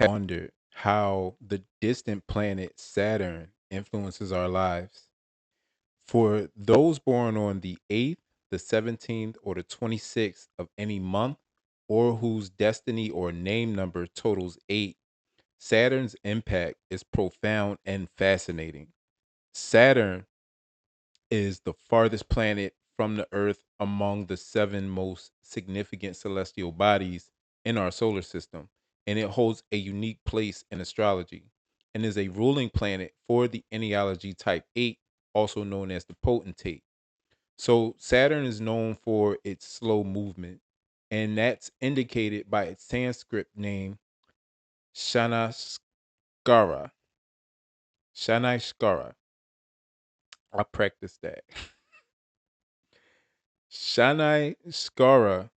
Wondered how the distant planet Saturn influences our lives. For those born on the 8th, the 17th, or the 26th of any month, or whose destiny or name number totals 8, Saturn's impact is profound and fascinating. Saturn is the farthest planet from the Earth among the seven most significant celestial bodies in our solar system, and it holds a unique place in astrology and is a ruling planet for the Ennealogy type 8, also known as the potentate. So, Saturn is known for its slow movement, and that's indicated by its Sanskrit name, Shanaskara. Shanaskara. I practiced that. Shanai Skara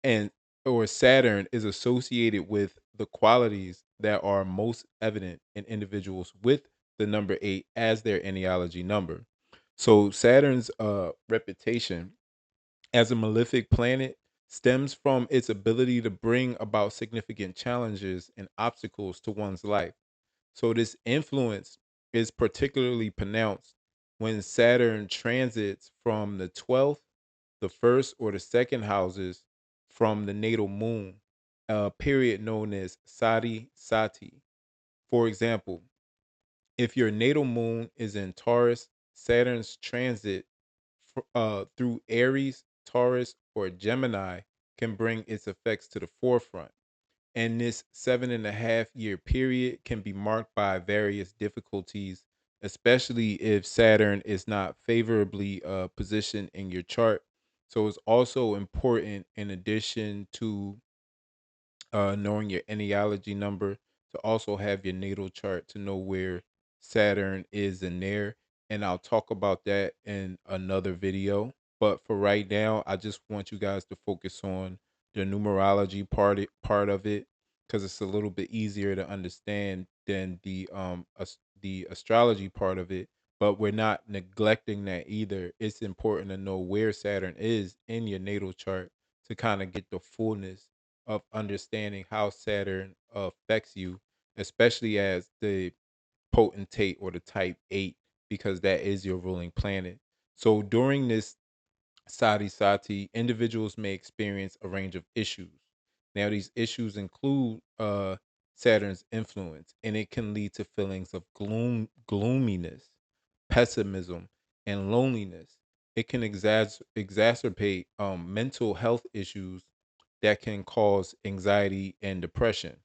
and or Saturn is associated with the qualities that are most evident in individuals with the number 8 as their genealogy number. So Saturn's reputation as a malefic planet stems from its ability to bring about significant challenges and obstacles to one's life. So this influence is particularly pronounced when Saturn transits from the 12th, the first, or the second houses from the natal moon, a period known as Sati Sati. For example, if your natal moon is in Taurus, Saturn's transit through Aries, Taurus, or Gemini can bring its effects to the forefront. And this 7.5 year period can be marked by various difficulties, especially if Saturn is not favorably positioned in your chart. So it's also important, in addition to knowing your Ennealogy number, to also have your natal chart to know where Saturn is in there. And I'll talk about that in another video. But for right now, I just want you guys to focus on the numerology part of it, because it's a little bit easier to understand than the astrology part of it. But we're not neglecting that either. It's important to know where Saturn is in your natal chart to kind of get the fullness of understanding how Saturn affects you, especially as the potentate or the type 8, because that is your ruling planet. So during this Sati Sati, individuals may experience a range of issues. Now, these issues include Saturn's influence, and it can lead to feelings of gloominess, pessimism, and loneliness. It can exacerbate mental health issues that can cause anxiety and depression.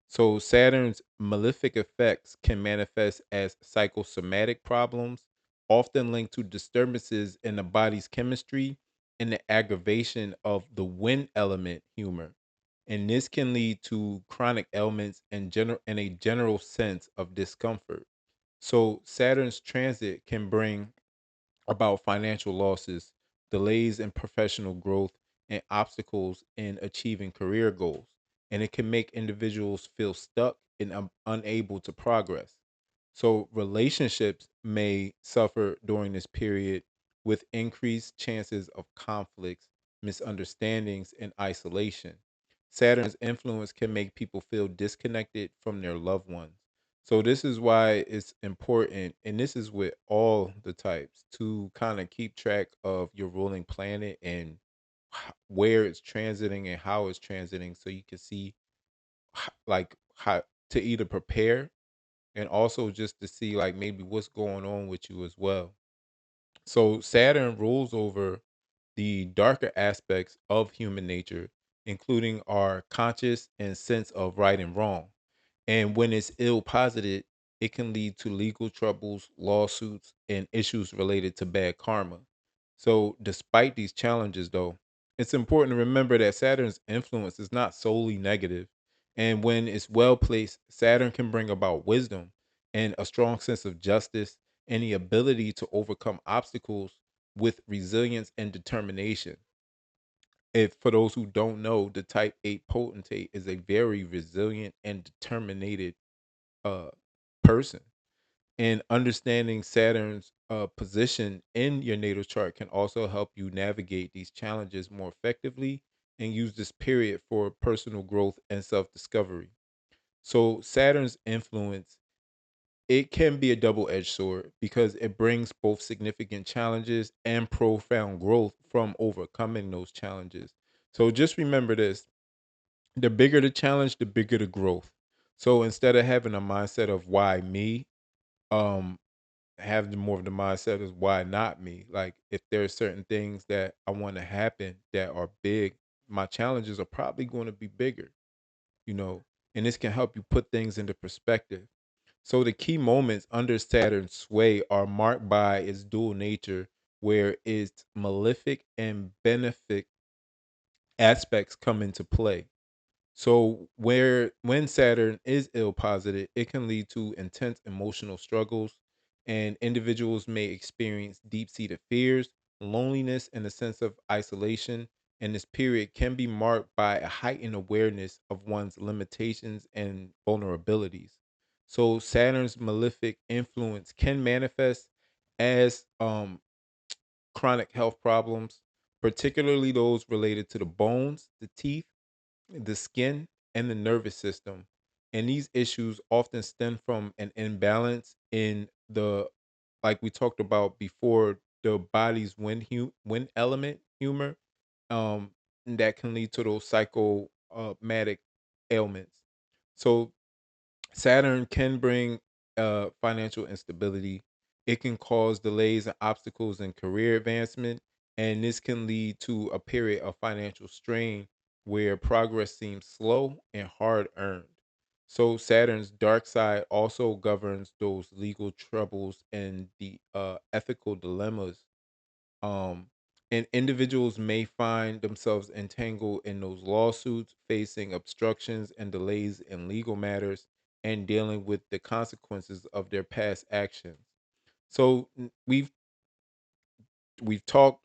So Saturn's malefic effects can manifest as psychosomatic problems, often linked to disturbances in the body's chemistry and the aggravation of the wind element humor. And this can lead to chronic ailments and a general sense of discomfort. So Saturn's transit can bring about financial losses, delays in professional growth, and obstacles in achieving career goals. And it can make individuals feel stuck and unable to progress. So, relationships may suffer during this period with increased chances of conflicts, misunderstandings, and isolation. Saturn's influence can make people feel disconnected from their loved ones. So this is why it's important, and this is with all the types, to kind of keep track of your ruling planet and where it's transiting and how it's transiting, so you can see like how to either prepare and also just to see like maybe what's going on with you as well. So Saturn rules over the darker aspects of human nature, including our conscious and sense of right and wrong. And when it's ill posited, it can lead to legal troubles, lawsuits, and issues related to bad karma. So, despite these challenges, though, it's important to remember that Saturn's influence is not solely negative. And when it's well placed, Saturn can bring about wisdom and a strong sense of justice and the ability to overcome obstacles with resilience and determination. If for those who don't know, the type 8 potentate is a very resilient and determined uh person. And understanding Saturn's position in your natal chart can also help you navigate these challenges more effectively and use this period for personal growth and self discovery. So, Saturn's influence, it can be a double edged sword because it brings both significant challenges and profound growth from overcoming those challenges. So, just remember this: the bigger the challenge, the bigger the growth. So, instead of having a mindset of why me, um, have more of the mindset is why not me. Like if there are certain things that I want to happen that are big, my challenges are probably going to be bigger, you know, and this can help you put things into perspective. So the key moments under Saturn's sway are marked by its dual nature, where its malefic and benefic aspects come into play. So where when Saturn is ill posited, it can lead to intense emotional struggles, and individuals may experience deep-seated fears, loneliness, and a sense of isolation. And this period can be marked by a heightened awareness of one's limitations and vulnerabilities. So Saturn's malefic influence can manifest as chronic health problems, particularly those related to the bones, the teeth, the skin, and the nervous system. And these issues often stem from an imbalance in the, like we talked about before, the body's wind element humor, um, that can lead to those psychomatic ailments. So Saturn can bring financial instability. It can cause delays and obstacles in career advancement, and this can lead to a period of financial strain where progress seems slow and hard earned. So Saturn's dark side also governs those legal troubles and the ethical dilemmas, um, and individuals may find themselves entangled in those lawsuits, facing obstructions and delays in legal matters, and dealing with the consequences of their past actions. So we've talked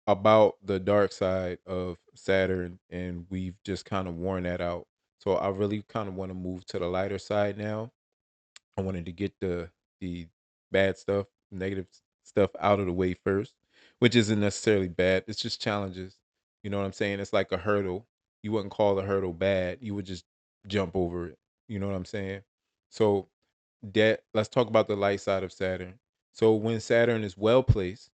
about the dark side of Saturn, and we've just kind of worn that out. So I really kind of want to move to the lighter side now. I wanted to get the bad stuff, stuff out of the way first, which isn't necessarily bad. It's just challenges. You know what I'm saying? It's like a hurdle. You wouldn't call a hurdle bad. You would just jump over it. You know what I'm saying? So that let's talk about the light side of Saturn. So when Saturn is well placed,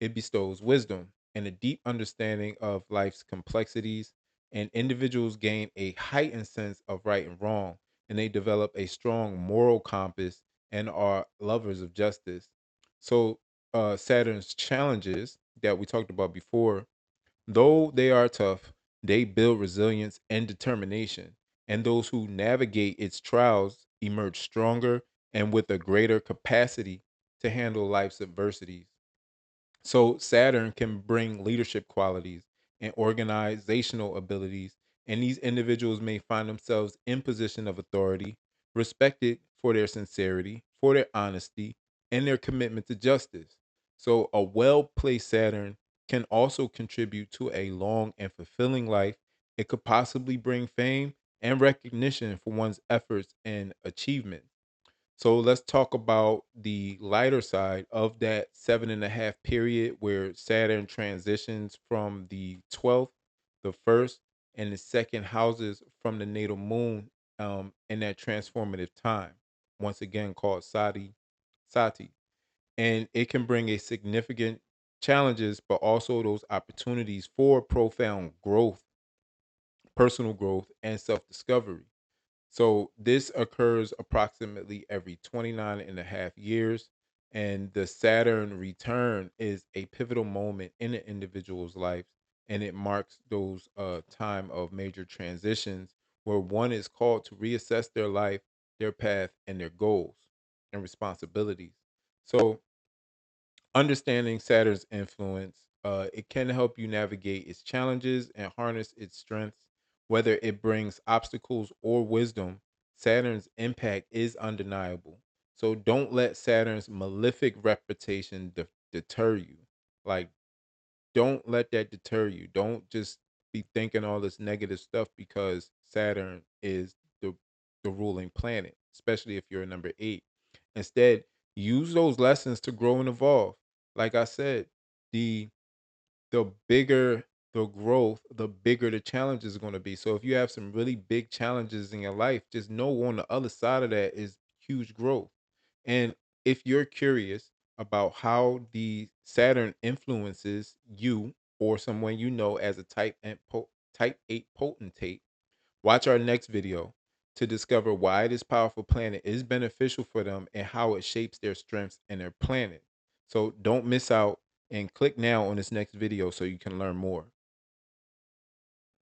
it bestows wisdom and a deep understanding of life's complexities, and individuals gain a heightened sense of right and wrong, and they develop a strong moral compass and are lovers of justice. So Saturn's challenges that we talked about before, though they are tough, they build resilience and determination. And those who navigate its trials emerge stronger and with a greater capacity to handle life's adversities. So Saturn can bring leadership qualities and organizational abilities, and these individuals may find themselves in position of authority, respected for their sincerity, for their honesty, and their commitment to justice. So a well-placed Saturn can also contribute to a long and fulfilling life. It could possibly bring fame and recognition for one's efforts and achievements. So let's talk about the lighter side of that 7.5 period where Saturn transitions from the 12th, the first, and the second houses from the natal moon, in that transformative time, once again called Sati. And it can bring a significant challenges, but also those opportunities for profound growth, personal growth, and self discovery. So this occurs approximately every 29 and a half years. And the Saturn return is a pivotal moment in an individual's life. And it marks those time of major transitions where one is called to reassess their life, their path, and their goals and responsibilities. So understanding Saturn's influence, it can help you navigate its challenges and harness its strengths. Whether it brings obstacles or wisdom, Saturn's impact is undeniable. So don't let Saturn's malefic reputation deter you. Like, don't let that deter you. Don't just be thinking all this negative stuff because Saturn is the ruling planet, especially if you're a number 8. Instead, use those lessons to grow and evolve. Like I said, the the bigger the growth, the bigger the challenges are going to be. So if you have some really big challenges in your life, just know on the other side of that is huge growth. And if you're curious about how the Saturn influences you or someone you know as a type 8 potentate, watch our next video to discover why this powerful planet is beneficial for them and how it shapes their strengths and their planet. So don't miss out and click now on this next video so you can learn more.